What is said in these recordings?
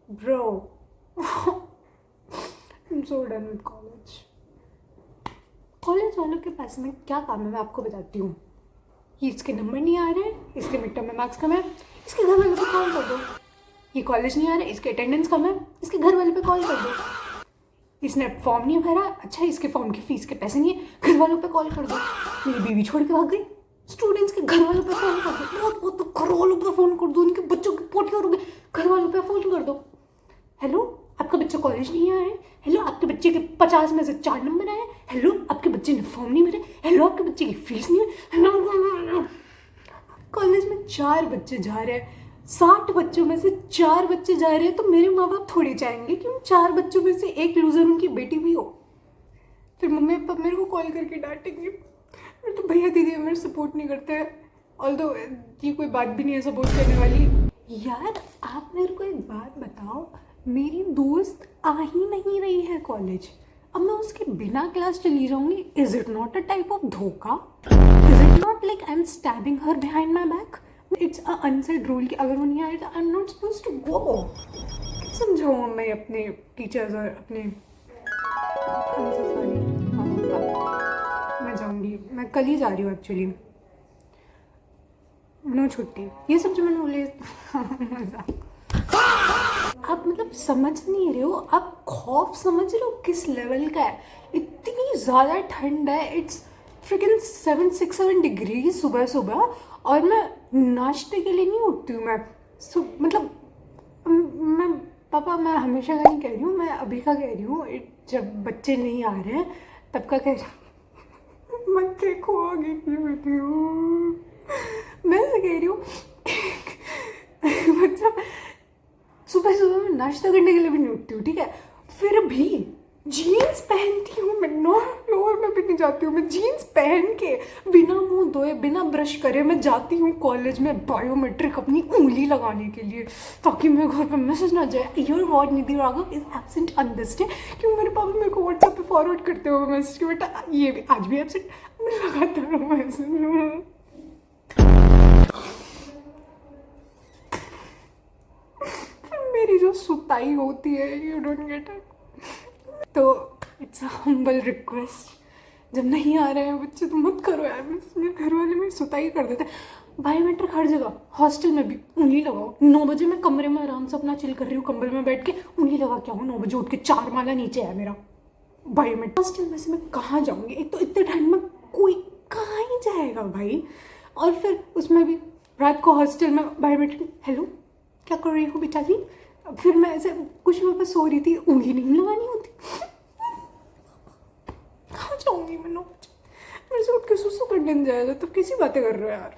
Bro, I'm so done with college. College वालों के पास में क्या काम है मैं आपको बताती हूँ. ये इसके नंबर नहीं आ रहे, इसके मिड टर्म में मार्क्स कम है, इसके घर वालों पे कॉल कर दो. ये कॉलेज नहीं आ रहा, इसके अटेंडेंस कम है, इसके घर वालों पे कॉल कर दो. इसने फॉर्म नहीं भरा, अच्छा इसके फॉर्म की फीस के पैसे नहीं है, घर वालों पे कॉल कर दो. मेरी बीवी छोड़ के भाग गई, स्टूडेंट्स के घर वालों पे फोन कर दो. बहुत बहुत तो घर वालों पे फोन कर दो, उनके बच्चों की पोटियां हो गई, घर वालों पे फोन कर दो. हेलो, आपका बच्चा कॉलेज नहीं आया है. हेलो, आपके बच्चे के 50 में से 4 नंबर आए. हेलो, आपके बच्चे ने फॉर्म नहीं भरे. हेलो, आपके बच्चे की फीस नहीं है. कॉलेज में 4 बच्चे जा रहे हैं, 60 बच्चों में से 4 बच्चे जा रहे हैं, तो मेरे माँ बाप थोड़ी चाहेंगे कि उन 4 बच्चों में से एक लूजर उनकी बेटी भी हो. फिर मम्मी पापा मेरे को कॉल करके डांटेंगे. तो भैया दीदी मेरे सपोर्ट नहीं करते हैं, ऑल्दो ये कोई बात भी नहीं है सपोर्ट करने वाली. यार आप मेरे को एक बात बताओ, मेरी दोस्त आ ही नहीं रही है कॉलेज, अब मैं उसके बिना क्लास चली जाऊंगी. Is it not a type of धोखा? Is it not like I am stabbing her behind my back? It's a unsaid rule कि अगर वो नहीं आए तो I am not suppose to go. समझाऊँ मैं अपने टीचर्स और अपने. मैं जाऊँगी, मैं कल ही जा रही हूँ एक्चुअली. नो छुट्टी, ये सब जो मैंने बोले मजाक. आप मतलब समझ नहीं रहे हो, आप खौफ समझ रहे हो किस लेवल का है. इतनी ज़्यादा ठंड है, इट्स फ्रिकिन 7-6-7 डिग्री सुबह सुबह, और मैं नाश्ते के लिए नहीं उठती हूँ. मैं मतलब मैं पापा मैं हमेशा का नहीं कह रही हूँ, मैं अभी का कह रही हूँ. जब बच्चे नहीं आ रहे हैं तब का कह रही हूँ. मैं देखो आगे की बैठी हूँ, मैं कह रही हूँ. मतलब सुबह सुबह मैं नाश्ता करने के लिए भी नहीं उठती हूँ, ठीक है. फिर भी जीन्स पहनती हूँ मैं, लोअर में भी नहीं जाती हूँ. मैं जीन्स पहन के बिना मुंह धोए बिना ब्रश करे मैं जाती हूँ कॉलेज में बायोमेट्रिक अपनी उंगली लगाने के लिए, ताकि मेरे घर पे मैसेज ना जाए your what Nidhi Raghav is absent on this day. क्यों मेरे पापा मेरे को व्हाट्सएप पे फॉरवर्ड करते हो मैसेज कि बेटा ये भी आज भी एब्सेंट. मैं लगातार मैसेज. मेरी जो सुताई होती है, यू डोंट गेट इट. तो इट्स अ हम्बल रिक्वेस्ट, जब नहीं आ रहे हैं बच्चे तो मत करो यार. मेरे घर वाले मेरी सुताई कर देते हैं. बायोमेट्रिक हर जगह, हॉस्टल में भी उंगली लगाओ. 9 बजे मैं कमरे में आराम से अपना चिल कर रही हूँ, कंबल में बैठ के उंगली लगा के आऊँ. 9 बजे उठ के 4 माला नीचे है मेरा बायोमेट्रिक. हॉस्टल में से मैं कहाँ जाऊँगी, एक तो इतने ठंड में कोई कहाँ ही जाएगा भाई. और फिर उसमें भी रात को हॉस्टल में बायोमेट्रिक. हेलो, क्या कर रही हो बेटा जी. फिर मैं ऐसे कुछ मैं सो रही थी, उंगली नहीं लगानी होती. कहाँ जाऊँगी मैं. मेरे से उठ के सुसु करने जाएगा तो कैसी बातें कर रहे हो यार.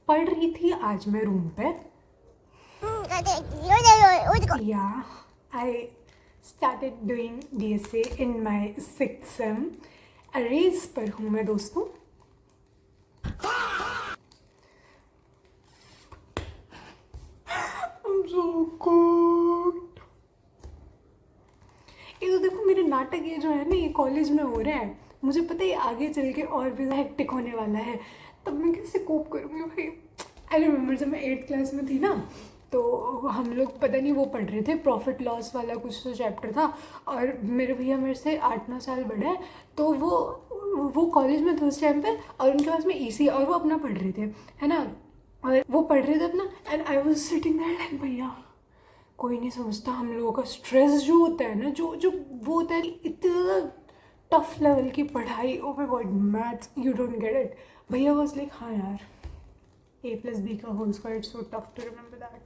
पढ़ रही थी आज मैं रूम पे. या I started doing DSA in my 6th same. Arrays पर हूँ मैं दोस्तों. ये तो देखो मेरे नाटक ये जो है ना, ये कॉलेज में हो रहे हैं. मुझे पता है आगे चल के और भी हेक्टिक होने वाला है, तब मैं कैसे कोप करूँगी भाई. आई रिमेंबर जब मैं 8th क्लास में थी ना, तो हम लोग पता नहीं वो पढ़ रहे थे प्रॉफिट लॉस वाला कुछ तो चैप्टर था. और मेरे भैया मेरे से 8-9 साल बड़े हैं, तो वो कॉलेज में थे उस टाइम पे, और उनके पास में EC, और वो अपना पढ़ रहे थे, है ना. और वो पढ़ रहे थे अपना, and I was sitting there like भैया कोई नहीं समझता हम लोगों का स्ट्रेस जो होता है ना, जो वो होता है इतना टफ लेवल की पढ़ाई. Oh my god, maths, you don't get it. भैया वाज लाइक हाँ यार, A+B का whole square, it's so tough to remember that.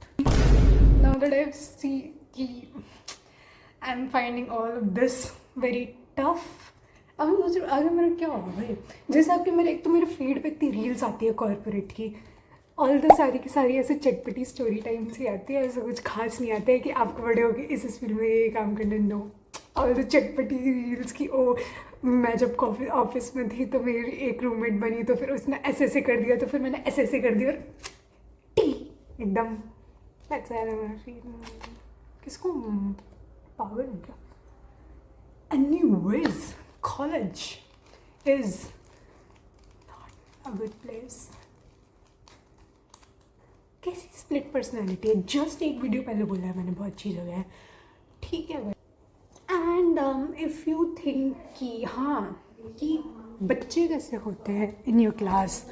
Now that I see कि I am finding all of this very tough. अब मैं सोच रही हूँ आगे मेरा क्या होगा भाई. जैसे आपके मेरे एक तो मेरे फीड पे इतनी रील्स आती है कॉर्पोरेट की, ऑल द सारी की सारी ऐसे चटपटी स्टोरी टाइम से आती है. ऐसा कुछ खास नहीं आता है कि आपको बड़े होके इस फील्ड में ये काम करने दो. ऑल द चटपटी रील्स की. ओ मैं जब ऑफिस में थी तो मेरी एक रूममेट बनी, तो फिर उसने ऐसे कर दिया, तो फिर मैंने ऐसे कर दिया, टी एकदम. किसको पागल हो क्या. Anyways, college is not a good place. कैसी स्प्लिट पर्सनैलिटी है? जस्ट एक वीडियो पहले बोला है मैंने, बहुत अच्छी जगह है, ठीक है भाई। एंड इफ़ यू थिंक कि हाँ कि बच्चे कैसे होते हैं in your class,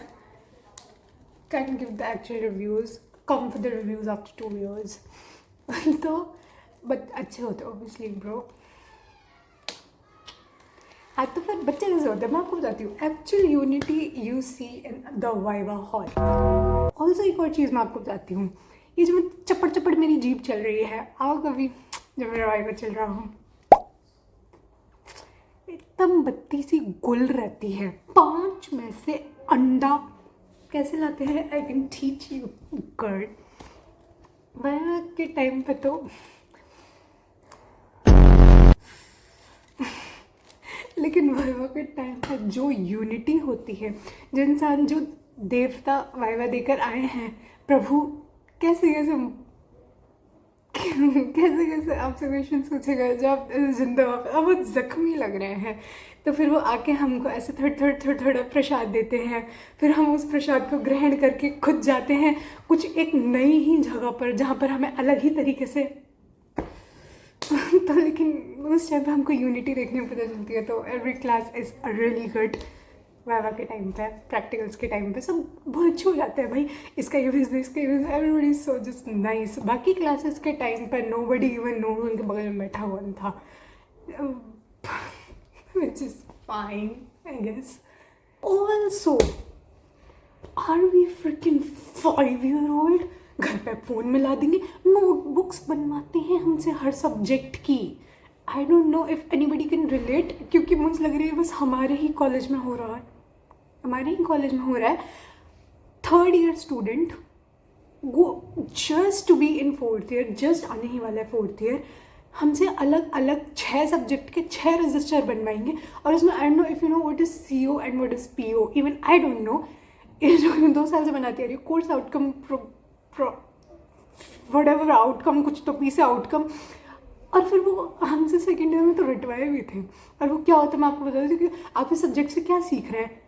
can give the actual reviews, come for the reviews after 2 years तो बट अच्छे होते ऑब्वियसली ब्रो। हाँ तो फिर बच्चे कैसे होते हैं मैं आपको बताती हूँ। Actual unity you see in the viva hall. Also एक और चीज़ मैं आपको बताती हूँ, ये जो चपड़ चपड़ मेरी जीभ चल रही है, आओ कभी जब मेरा वाइवा चल रहा हूँ, एकदम बत्ती सी गुल रहती है। 5 में से अंडा कैसे लाते हैं, I can teach you girl. Viva के टाइम पे तो लेकिन वाइवा के टाइम पर जो यूनिटी होती है, जो इंसान, जो देवता वाइवा देकर आए हैं, प्रभु कैसे कैसे कैसे कैसे आपसे क्वेश्चन पूछेगा जब आप जिंदा अब वो जख्मी लग रहे हैं, तो फिर वो आके हमको ऐसे थोड़ा प्रसाद देते हैं, फिर हम उस प्रसाद को ग्रहण करके खुद जाते हैं कुछ एक नई ही जगह पर जहाँ पर हमें अलग ही तरीके से तो लेकिन उस टाइम पे हमको यूनिटी देखने को पता चलती है। तो every class is really good. Viva के टाइम पे, प्रैक्टिकल्स के टाइम पे सब बहुत अच्छे हो जाते हैं भाई, इसका ये बिजनेस, इसका ये business, everybody is so just nice. बाकी क्लासेस के टाइम पर नोबडी इवन नो उनके बगल में बैठा हुआ था, which is fine I guess. Also are we freaking 5 year old? घर पे फ़ोन में ला देंगे, नोटबुक्स बनवाते हैं हमसे हर सब्जेक्ट की। I don't know if anybody can relate, क्योंकि मुझे लग रही है बस हमारे ही कॉलेज में हो रहा है, हमारे ही कॉलेज में हो रहा है। 3rd year स्टूडेंट वो just to be in 4th year, just आने ही वाला है 4th year, हमसे अलग अलग 6 सब्जेक्ट के 6 रजिस्टर बनवाएंगे। और उसमें I don't know if you know what is CO and what is PO, even I don't know. ये जो 2 साल से बनाती आ रही है, कोर्स आउटकम व्हाटएवर आउटकम, कुछ तो P से आउटकम। और फिर वो हमसे 2nd year में तो रटवाए भी थे। और वो क्या होता है मैं आपको बता दूँ कि आप इस सब्जेक्ट से क्या सीख रहे हैं,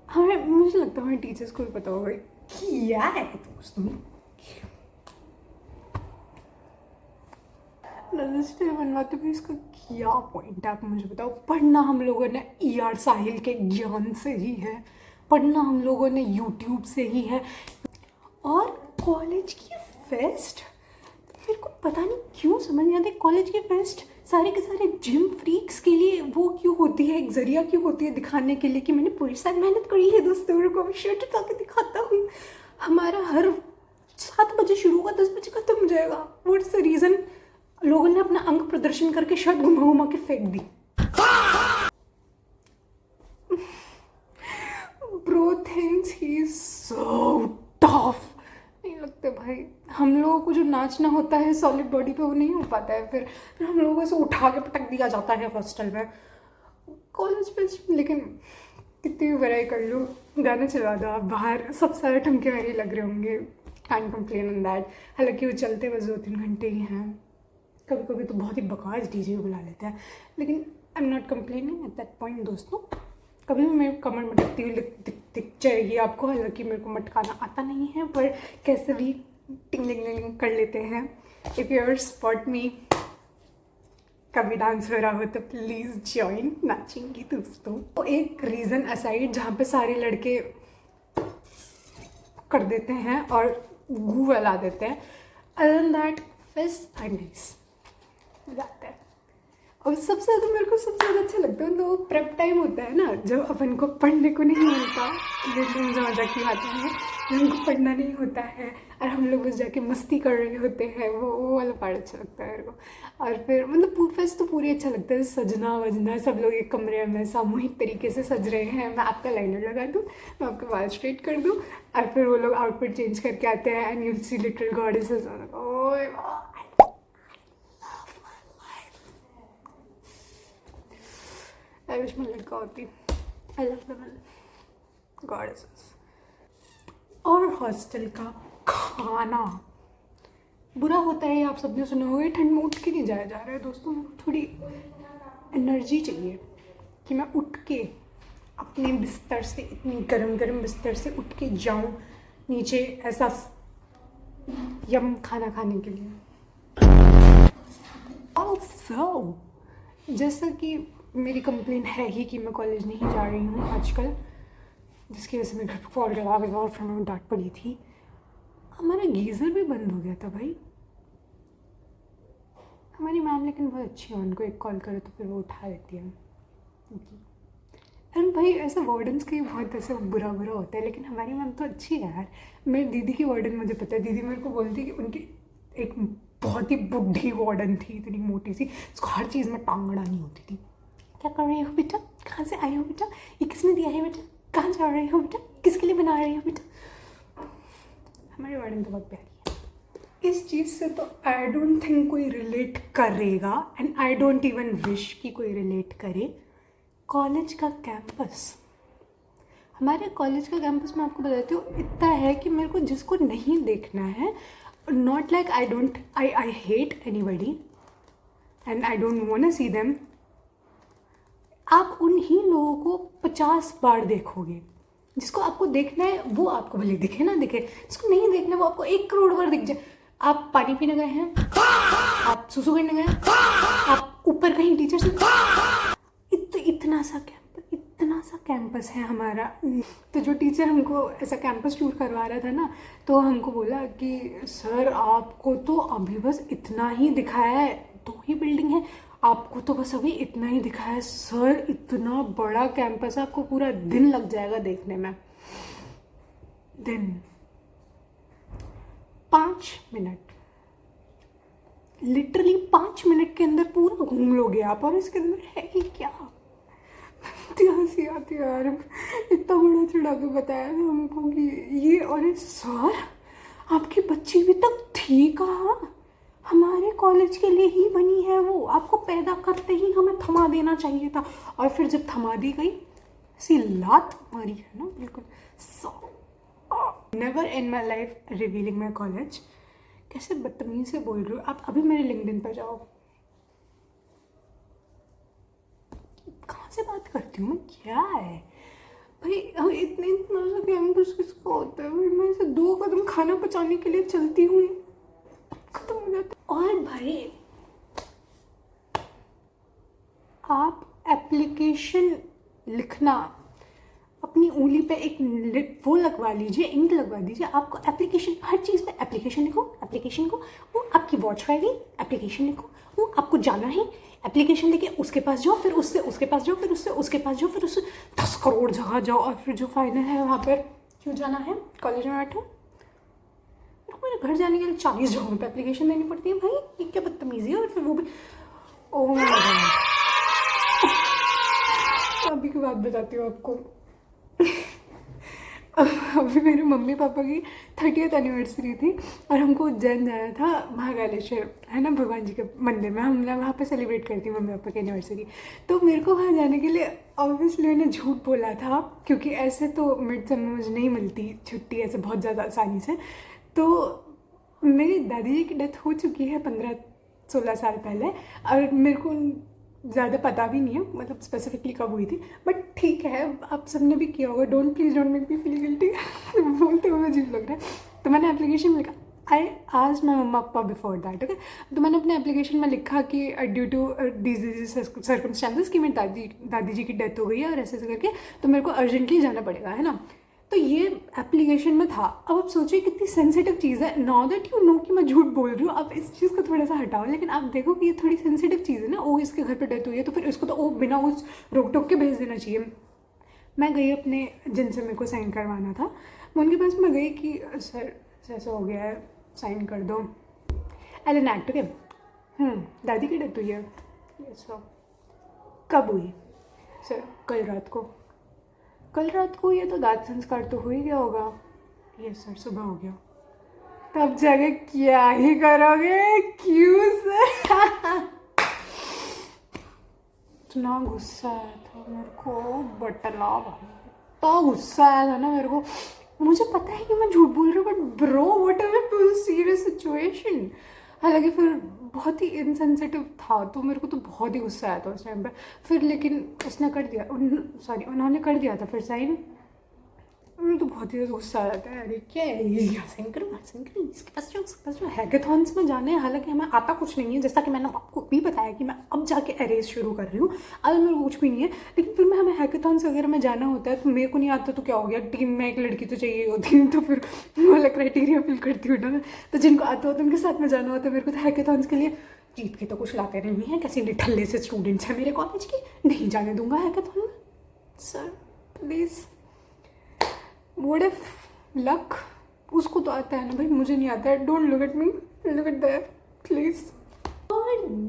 हमें, मुझे लगता है हमें टीचर्स को भी पता होगा क्या है दोस्तों। रजिस्टर बनवाते भी इसका क्या पॉइंट है आप मुझे बताओ। पढ़ना हम लोगों ने ER साहिल के ज्ञान से ही है, पढ़ना हम लोगों ने YouTube से ही है। और कॉलेज की फेस्ट, मेरे को पता नहीं क्यों समझ नहीं आती, कॉलेज की फेस्ट सारे के सारे जिम फ्रीक्स के लिए वो क्यों होती है, एक जरिया क्यों होती है दिखाने के लिए कि मैंने पूरी साल मेहनत करी है दोस्तों, मेरे को शर्ट उठा के दिखाता हूँ। हमारा हर 7 बजे शुरू होगा, 10 बजे खत्म हो जाएगा। What's the reason? लोगों ने अपना अंग प्रदर्शन करके शर्ट घुमा घुमा के फेंक दी। Bro thinks he is so tough. नहीं लगते भाई, हम लोगों को जो नाचना होता है सॉलिड बॉडी पे वो नहीं हो पाता है। फिर हम लोगों को ऐसे उठा के पटक दिया जाता है हॉस्टल में, कॉलेज पे। लेकिन कितनी भी बड़ाई कर लो, गाना चला दो आप बाहर, सब सारे ठमके मेरे लग रहे होंगे, कैन कंप्लेन ऑन दैट। हालांकि वो चलते बस 2-3 घंटे ही हैं, कभी कभी तो बहुत ही बकवास DJ को बुला लेते हैं, लेकिन आई am not complaining at that point दोस्तों। कभी भी मैं कमर मटकती हुई दिख जाएगी आपको, हालांकि मेरे को मटकाना आता नहीं है, पर कैसे भी टिंगलिंग कर लेते हैं। इफ़ यू एवर स्पॉट मी कभी डांस हो रहा हो तो प्लीज़ ज्वाइन, नाचेंगी दोस्तों। तो एक रीज़न असाइड जहाँ पे सारे लड़के कर देते हैं और गू फैला देते हैं, other than that fest I nice जाता है। और सबसे ज़्यादा मेरे को सबसे ज़्यादा अच्छा लगता है तो प्रेप टाइम होता है ना, जब अपन को पढ़ने को नहीं मिलता, मजाक की बातें हैं, जब हमको पढ़ना नहीं होता है और हम लोग बस जाके मस्ती कर रहे होते हैं, वो वाला पार्ट अच्छा लगता है मेरे को। और फिर मतलब फेस्ट तो पूरी अच्छा लगता है, सजना वजना, सब लोग एक कमरे में सामूहिक तरीके से सज रहे हैं, मैं आपका लाइनर लगा दूँ, मैं आपका बाल स्ट्रेट कर दूँ, और फिर वो लोग आउटफिट चेंज करके आते हैं and you see little goddesses. Oh I wish मैं लड़का होती। I love the goddesses. और हॉस्टल का खाना बुरा होता है, आप सबने सुना होगा, ठंड में उठ के नहीं जाया जा रहा है दोस्तों। थोड़ी एनर्जी चाहिए कि मैं उठ के अपने बिस्तर से, इतनी गरम गरम बिस्तर से उठ के जाऊँ नीचे, ऐसा यम खाना खाने के लिए। Also, जैसा कि मेरी कंप्लेन है ही कि मैं कॉलेज नहीं जा रही हूँ आजकल, जिसकी वजह से मेरे घर पर कॉल लगा के और फिर मैं डांट पड़ी थी। हमारा गीज़र भी बंद हो गया था भाई। हमारी मैम लेकिन बहुत अच्छी है, उनको एक कॉल करो तो फिर वो उठा देती है। एंड भाई ऐसा वार्डन्स का ही बहुत ऐसा बुरा होता है, लेकिन हमारी मैम तो अच्छी है यार। मेरी दीदी की वार्डन मुझे पता है, दीदी मेरे को बोलती कि उनकी एक बहुत ही बुढ़ी वार्डन थी, इतनी मोटी सी, उसको हर चीज़ में टांग अड़ानी होती थी। क्या कर रही हो बेटा, कहाँ से आई हो बेटा, ये किसने दिया है बेटा, कहाँ जा रही हो बेटा, किसके लिए बना रही हो बेटा। हमारी वार्डन तो बहुत प्यारी है। इस चीज़ से तो आई डोंट थिंक कोई रिलेट करेगा, and I don't even wish कि कोई रिलेट करे। कॉलेज का कैंपस, हमारे कॉलेज का कैंपस मैं आपको बताती हूँ, इतना है कि मेरे को जिसको नहीं देखना है, not like I hate anybody and I don't want to see them, आप उन्हीं लोगों को 50 बार देखोगे। जिसको आपको देखना है वो आपको भले दिखे ना दिखे, जिसको नहीं देखना है वो आपको 1 करोड़ बार दिख जाए। आप पानी पीने गए हैं, आप सुसु करने गए, आप ऊपर कहीं टीचर से, इतना सा कैंपस है हमारा। तो जो टीचर हमको ऐसा कैंपस टूर करवा रहा था ना, तो हमको बोला कि सर आपको तो अभी बस इतना ही दिखाया है, 2 ही बिल्डिंग है, आपको तो बस अभी इतना ही दिखाया है सर, इतना बड़ा कैंपस है, आपको पूरा दिन लग जाएगा देखने में। दिन 5 मिनट, लिटरली 5 मिनट के अंदर पूरा घूम लोगे आप, और इसके अंदर है ही क्या। हंसी आती है यार, इतना बड़ा चढ़ा के बताया था हमको कि ये, और सर आपकी बच्ची भी तक थी कहाँ, हमारे कॉलेज के लिए ही बनी है वो, आपको पैदा करते ही हमें थमा देना चाहिए था। और फिर जब थमा दी गई, सी लात मारी है ना बिल्कुल। Never in my life revealing my college. कैसे बदतमीज से बोल रहे हो आप, अभी मेरे लिंक्डइन पर जाओ। कहाँ से बात करती हूँ मैं, क्या है भाई, इतना सा कैंपस किसको होता है भाई। मैं ऐसे 2 कदम खाना पचाने के लिए चलती हूँ, खत्म हो जाता। और भाई आप एप्लीकेशन लिखना, अपनी उंगली पे एक वो लगवा लीजिए, इंक लगवा दीजिए, आपको एप्लीकेशन, हर चीज़ पे एप्लीकेशन लिखो, एप्लीकेशन को, वो आपकी वॉच का आईडी, एप्लीकेशन लिखो, वो आपको जाना है, एप्लीकेशन लेके उसके पास जाओ, फिर उससे उसके पास जाओ, फिर उससे उसके पास जाओ, फिर उससे 10 करोड़ जगह जाओ, और फिर जो फाइनल है वहाँ पर क्यों जाना है, कॉलेज में बैठो। मेरे घर जाने के लिए 40 जगहों पे एप्लीकेशन देनी पड़ती है भाई, ये क्या बदतमीजी है। और फिर वो भी, ओह माय गॉड, अभी की बात बताती हूँ आपको। अभी मेरे मम्मी पापा की 30th एनिवर्सरी थी, और हमको उज्जैन जाना था, महाकालेश्वर है ना भगवान जी के मंदिर में, हम वहाँ पे सेलिब्रेट करती मम्मी पापा की एनिवर्सरी। तो मेरे को वहाँ जाने के लिए ऑब्वियसली मैंने झूठ बोला था, क्योंकि ऐसे तो मिड समय मुझे नहीं मिलती छुट्टी ऐसे बहुत ज़्यादा आसानी से। तो मेरी दादी जी की डेथ हो चुकी है 15-16 साल पहले, और मेरे को ज़्यादा पता भी नहीं है मतलब स्पेसिफिकली कब हुई थी, बट ठीक है, आप सबने भी किया होगा। Don't make me feel guilty बोलते हुए अजीब लग रहा है। तो मैंने एप्लीकेशन में लिखा, आई आज माई मम्मा पापा बिफोर दैट, ओके। तो मैंने अपने एप्लीकेशन में लिखा कि ड्यू टू डिजीज सर्कमस्टांसेस कि मेरी दादी जी की डेथ हो गई है और ऐसे करके, तो मेरे को अर्जेंटली जाना पड़ेगा, है ना। तो ये एप्लीकेशन में था। अब आप सोचिए कितनी सेंसिटिव चीज़ है। नाउ दैट यू नो कि मैं झूठ बोल रही हूँ, आप इस चीज़ को थोड़ा सा हटाओ, लेकिन आप देखो कि ये थोड़ी सेंसिटिव चीज़ है ना। ओ इसके घर पे डेथ हुई है, तो फिर इसको तो ओ बिना उस रोक टोक के भेज देना चाहिए। मैं गई अपने, जिनसे मेरे को साइन करवाना था, मैं उनके पास मैं गई कि सर ऐसा हो गया है, साइन कर दो, एल एक्ट, ओके। दादी की डेथ हुई है, सर कब हुई, सर कल रात को। कल रात को, ये तो दांत संस्कार तो हो ही गया होगा। ये सर सुबह हो गया। तब जाके क्या ही करोगे, क्यों सर। इतना गुस्सा आया था मेरे को, बटला भाई, इतना गुस्सा आया था ना मेरे को। मुझे पता है कि मैं झूठ बोल रही हूँ, but bro what is serious situation. हालांकि फिर बहुत ही इनसेंसिटिव था, तो मेरे को तो बहुत ही गुस्सा आया था उस टाइम पे। फिर लेकिन उसने कर दिया, उन्होंने कर दिया था फिर साइन। मुझे तो बहुत ही ज़्यादा गुस्सा आ जाता है। अरे क्या है ये, हसन करो इसके पास जो हैकेथॉन्स में जाने हैं, हालांकि हमें आता कुछ नहीं है, जैसा कि मैंने आपको भी बताया कि मैं अब जाके अरेज शुरू कर रही हूँ, अब मेरे को कुछ भी नहीं है, लेकिन फिर मैं हमें हैकेथॉन्स वगैरह में जाना होता है तो मेरे को नहीं आता तो क्या हो गया, टीम में एक लड़की तो चाहिए होती है, तो फिर वाला क्राइटेरिया फिल करती हूँ ना मैं। तो जिनको आता होता है उनके साथ में जाना होता है मेरे को। तो हैकेथॉन्स के लिए जीत के तो कुछ लाते नहीं है, कैसे निठल्ले से स्टूडेंट्स हैं मेरे कॉलेज के, नहीं जाने दूंगा हैकेथॉन में। Sir please, what if luck, उसको तो आता है ना भाई, मुझे नहीं आता है। Don't look at me, look at there please.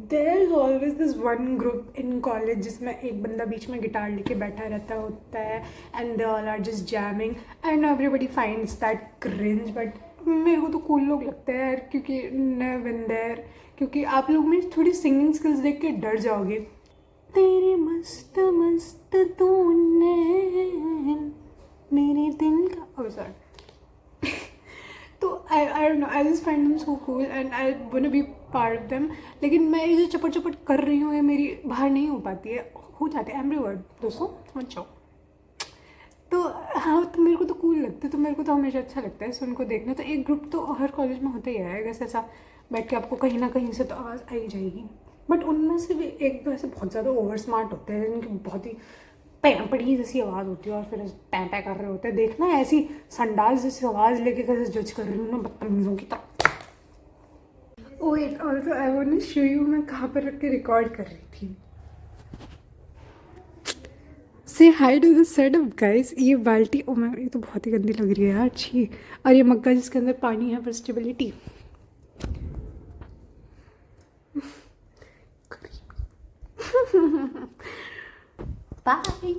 There is always this one group in college जिसमें एक बंदा बीच में गिटार लेके बैठा रहता होता है and they all are just jamming and everybody finds that cringe, but मेरे को तो कूल लोग लगते हैं यार, क्योंकि बिन देयर, क्योंकि आप लोग में थोड़ी सिंगिंग स्किल्स देख के डर जाओगे। तेरे मस्त मस्त तूने मेरे दिल का, oh sorry तो I don't know, I just find them so cool and I wanna be part of them। लेकिन मैं ये जो चपट चपट कर रही हूँ ये मेरी बाहर नहीं हो पाती है, हो जाते हैं एवरी वर्ड दोस्तों, समझ जाओ। तो हाँ, तो मेरे को तो कूल लगता है, तो मेरे को तो हमेशा अच्छा लगता है उनको देखना। तो एक ग्रुप तो हर कॉलेज में होता ही है वैसे, ऐसा बैठ के आपको कहीं ना कहीं से तो आवाज़ आ ही जाएगी। बट उनमें से भी एक तो ऐसे बहुत ज़्यादा ओवर स्मार्ट होते हैं जिनकी बहुत ही पैंपड़ी जैसी आवाज़ होती है और फिर पैं पैं कर रहे होते हैं। देखना ऐसी संडास जैसी आवाज़ लेके कैसे जज कर रही हूँ ना बदतमीज़ों की तरह। Oh wait, also I want to show you मैं कहाँ पर रख के रिकॉर्ड कर रही थी। Say hi to the setup guys. ये बाल्टी, ओ मैं, ये तो बहुत ही गंदी लग रही है यार, अच्छी। और ये मग्गा जिसके अंदर पानी है फॉर स्टेबिलिटी। बाय।